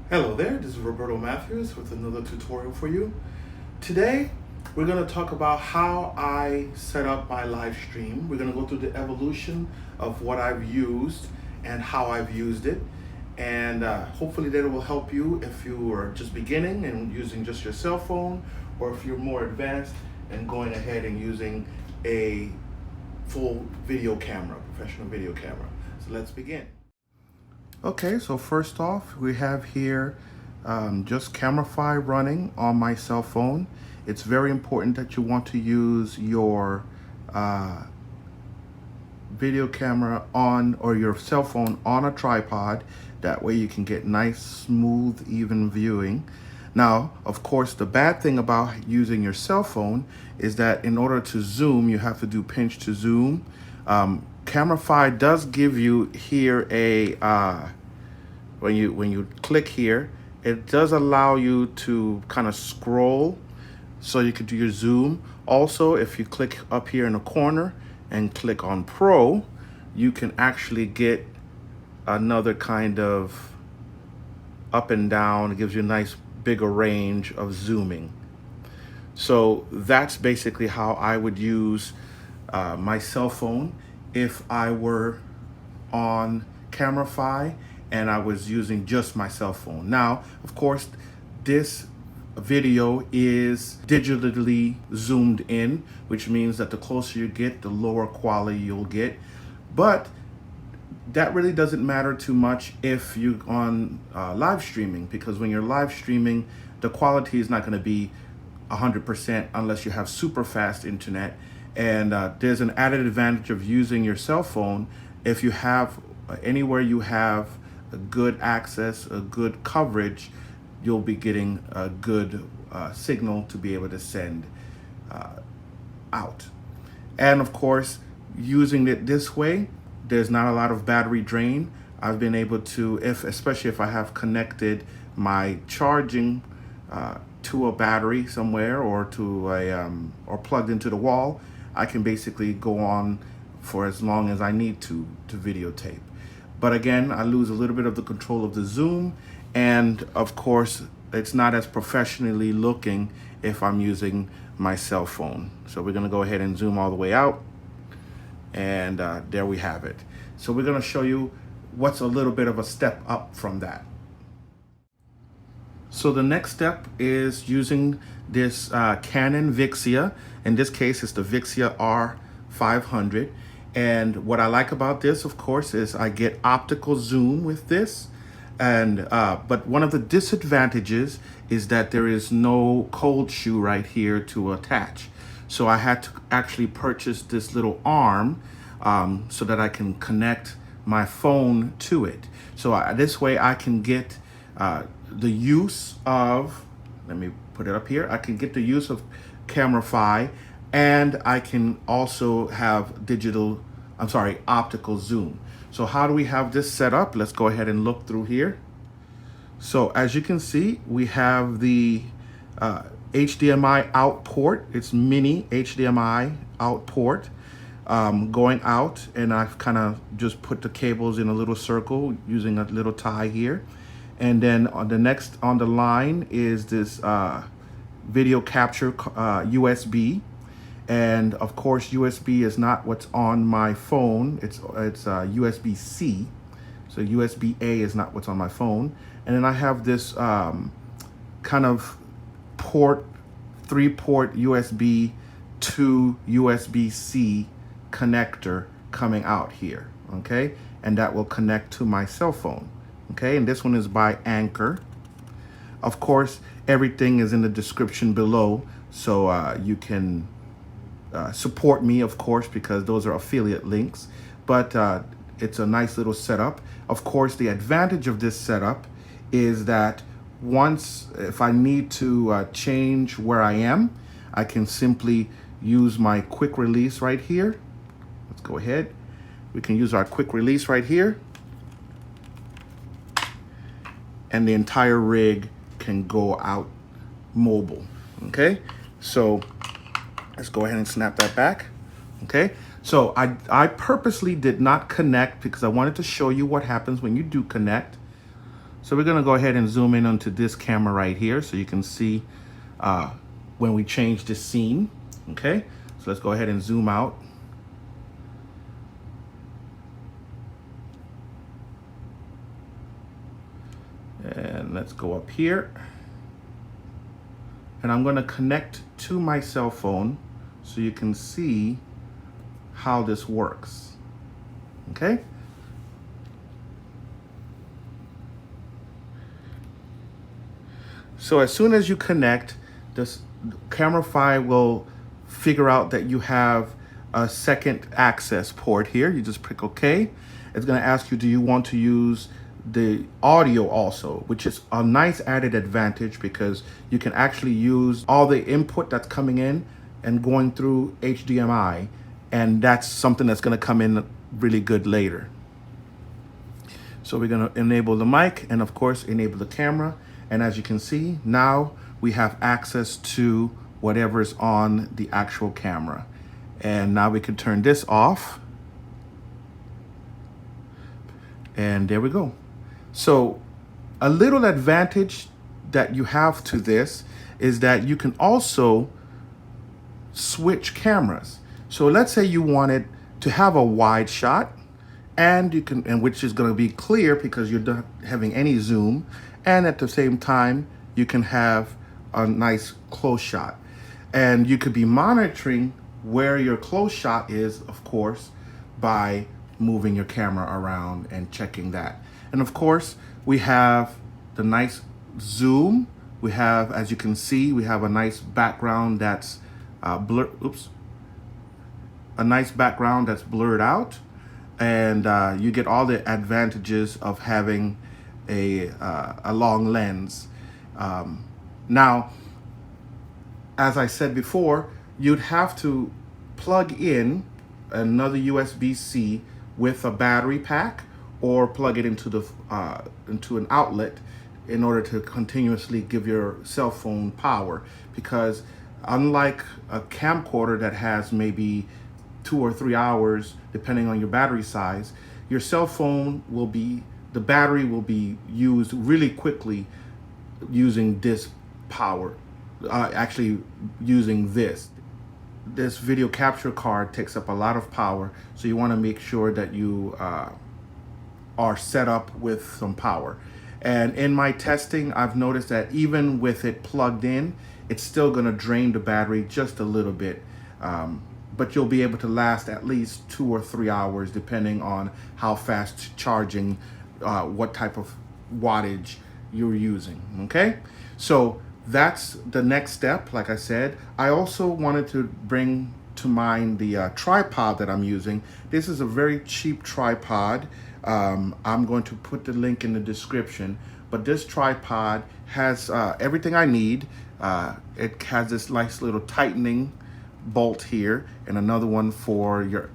Hello there, this is Roberto Matthews with another tutorial for you. Today, we're going to talk about how I set up my live stream. We're going to go through the evolution of what I've used and how I've used it. And hopefully that will help you if you are just beginning and using just your cell phone, or if you're more advanced and going ahead and using a full video camera, professional video camera. So let's begin. Okay, so first off, we have here just Camify running on my cell phone. It's very important that you want to use your video camera on, or your cell phone on a tripod. That way you can get nice, smooth, even viewing. Now, of course, the bad thing about using your cell phone is that in order to zoom, you have to do pinch to zoom. Camify does give you here a when you click here, it does allow you to kind of scroll so you could do your zoom. Also, if you click up here in the corner and click on Pro, you can actually get another kind of up and down. It gives you a nice bigger range of zooming. So that's basically how I would use my cell phone if I were on Camify and I was using just my cell phone. Now, of course, this video is digitally zoomed in, which means that the closer you get, the lower quality you'll get. But that really doesn't matter too much if you're on live streaming, because when you're live streaming, the quality is not going to be 100% unless you have super fast internet. And there's an added advantage of using your cell phone. If you have anywhere you have a good access, a good coverage, you'll be getting a good signal to be able to send out. And of course, using it this way, there's not a lot of battery drain. I've been able to, especially if I have connected my charging to a battery somewhere, or to a or plugged into the wall, I can basically go on for as long as I need to videotape. But again, I lose a little bit of the control of the zoom, and of course, it's not as professionally looking if I'm using my cell phone. So we're gonna go ahead and zoom all the way out, and there we have it. So we're gonna show you what's a little bit of a step up from that. So the next step is using this Canon Vixia. In this case, it's the Vixia R500. And what I like about this, of course, is I get optical zoom with this. And but one of the disadvantages is that there is no cold shoe right here to attach. So I had to actually purchase this little arm so that I can connect my phone to it. So this way I can get the use of, let me put it up here, I can get the use of Camify, and I can also have optical zoom. So how do we have this set up? Let's go ahead and look through here. So as you can see, we have the HDMI out port. It's mini HDMI out port going out, and I've kind of just put the cables in a little circle using a little tie here. And then on the next on the line is this video capture USB. And of course, USB is not what's on my phone. It's USB-C. So USB-A is not what's on my phone. And then I have this kind of port, 3-port USB to USB-C connector coming out here, okay? And that will connect to my cell phone, okay? And this one is by Anchor. Of course, everything is in the description below, so you can support me, of course, because those are affiliate links. But it's a nice little setup. Of course, the advantage of this setup is that if I need to change where I am, I can simply use my quick release right here. Let's go ahead. We can use our quick release right here, and the entire rig can go out mobile, okay? So let's go ahead and snap that back, okay? So I purposely did not connect because I wanted to show you what happens when you do connect. So we're gonna go ahead and zoom in onto this camera right here so you can see when we change the scene, okay? So let's go ahead and zoom out. And let's go up here. And I'm gonna connect to my cell phone so you can see how this works, okay? So as soon as you connect, this Camera will figure out that you have a second access port here. You just click OK. It's going to ask you, do you want to use the audio also, which is a nice added advantage because you can actually use all the input that's coming in and going through HDMI, and that's something that's going to come in really good later. So we're going to enable the mic and of course enable the camera. And as you can see, now we have access to whatever's on the actual camera. And now we can turn this off. And there we go. So a little advantage that you have to this is that you can also switch cameras. So let's say you wanted to have a wide shot, and you can, and which is going to be clear because you're not having any zoom, and at the same time you can have a nice close shot, and you could be monitoring where your close shot is, of course, by moving your camera around and checking that. And of course we have the nice zoom. We have, as you can see, we have a nice background that's a nice background that's blurred out, and you get all the advantages of having a long lens. Now, as I said before, you'd have to plug in another USB-C with a battery pack, or plug it into the into an outlet in order to continuously give your cell phone power, because unlike a camcorder that has maybe 2 or 3 hours depending on your battery size, your cell phone will be, the battery will be used really quickly using this power, actually using this video capture card takes up a lot of power, so you want to make sure that you are set up with some power. And in my testing, I've noticed that even with it plugged in, it's still going to drain the battery just a little bit, but you'll be able to last at least 2 or 3 hours depending on how fast charging, what type of wattage you're using. Okay, so that's the next step. Like I said, I also wanted to bring to mind the tripod that I'm using. This is a very cheap tripod. I'm going to put the link in the description, but this tripod has everything I need. It has this nice little tightening bolt here, and another one for your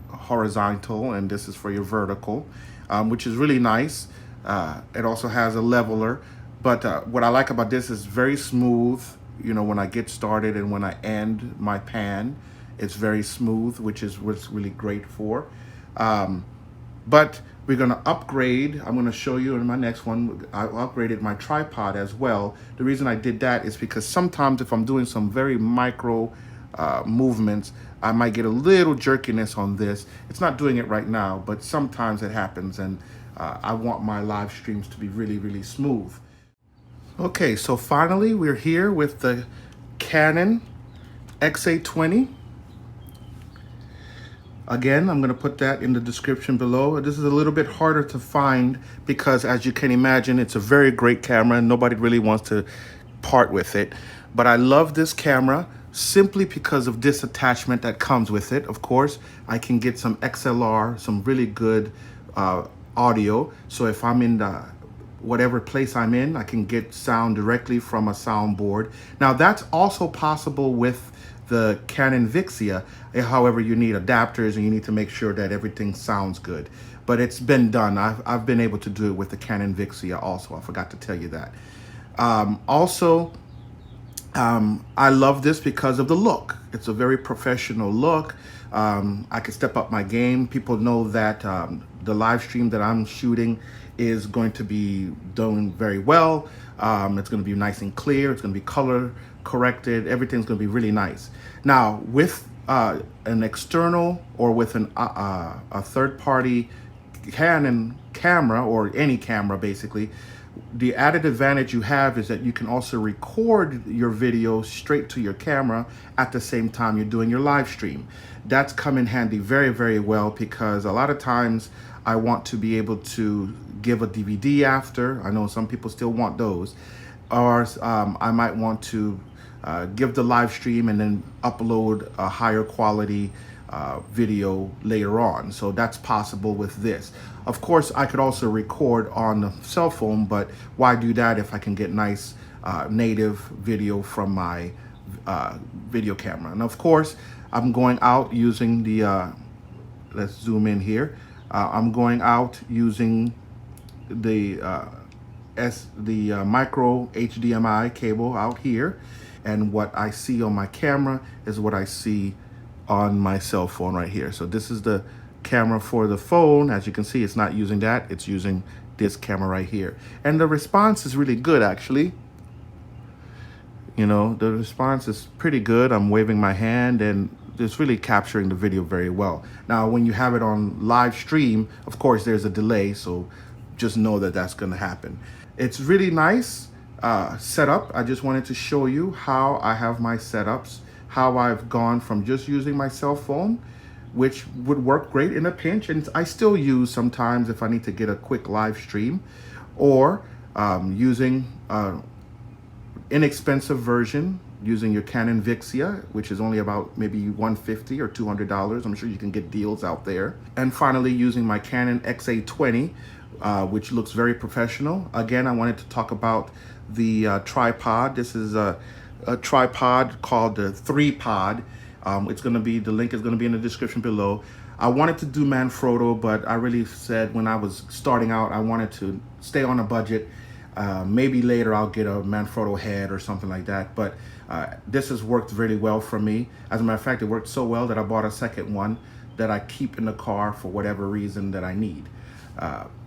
horizontal, and this is for your vertical, which is really nice. It also has a leveler, but what I like about this is very smooth. You know, when I get started and when I end my pan, it's very smooth, which is what's really great for. But we're going to upgrade. I'm going to show you in my next one. I upgraded my tripod as well. The reason I did that is because sometimes if I'm doing some very micro movements, I might get a little jerkiness on this. It's not doing it right now, but sometimes it happens, and I want my live streams to be really, really smooth. Okay, so finally we're here with the Canon X820. Again, I'm going to put that in the description below. This is a little bit harder to find because, as you can imagine, it's a very great camera and nobody really wants to part with it. But I love this camera simply because of this attachment that comes with it. Of course, I can get some XLR, some really good audio. So if I'm in the whatever place I'm in, I can get sound directly from a soundboard. Now, that's also possible with the Canon Vixia. However, you need adapters and you need to make sure that everything sounds good. But it's been done. I've been able to do it with the Canon Vixia also. I forgot to tell you that. I love this because of the look. It's a very professional look. I can step up my game. People know that the live stream that I'm shooting is going to be doing very well. It's going to be nice and clear. It's going to be color corrected. Everything's going to be really nice. Now, with an external or with a third-party Canon camera, or any camera basically, the added advantage you have is that you can also record your video straight to your camera at the same time you're doing your live stream. That's come in handy very, very well, because a lot of times I want to be able to give a DVD after. I know some people still want those. Or I might want to give the live stream and then upload a higher quality video later on. So that's possible with this. Of course, I could also record on the cell phone, but why do that if I can get nice native video from my video camera? And of course, I'm going out using the, let's zoom in here. I'm going out using the micro HDMI cable out here. And what I see on my camera is what I see on my cell phone right here. So this is the camera for the phone. As you can see, it's not using that, it's using this camera right here. And the response is really good, actually. You know, the response is pretty good. I'm waving my hand and it's really capturing the video very well. Now, when you have it on live stream, of course, there's a delay, so just know that that's gonna happen. It's really nice setup. I just wanted to show you how I have my setups, how I've gone from just using my cell phone, which would work great in a pinch, and I still use sometimes if I need to get a quick live stream, or using inexpensive version, using your Canon Vixia, which is only about maybe $150 or $200. I'm sure you can get deals out there. And finally, using my Canon XA20, which looks very professional. Again, I wanted to talk about the tripod. This is a tripod called the 3-pod. It's going to be, the link is going to be in the description below. I wanted to do Manfrotto, but I really said when I was starting out, I wanted to stay on a budget. Maybe later I'll get a Manfrotto head or something like that. But this has worked really well for me. As a matter of fact, it worked so well that I bought a second one that I keep in the car for whatever reason that I need.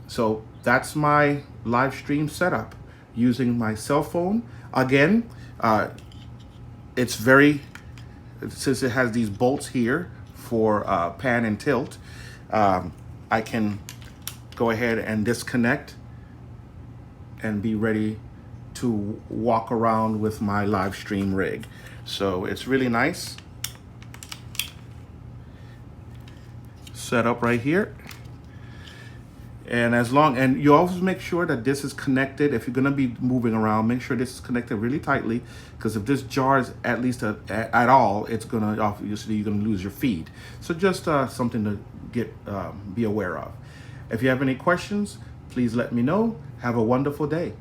So that's my live stream setup using my cell phone. Again, it's very, since it has these bolts here for pan and tilt, I can go ahead and disconnect and be ready to walk around with my live stream rig. So it's really nice. Set up right here. And and you always make sure that this is connected. If you're gonna be moving around, make sure this is connected really tightly, because if this jars at least at all, it's gonna, obviously you're gonna lose your feed. So just something to be aware of. If you have any questions, please let me know. Have a wonderful day.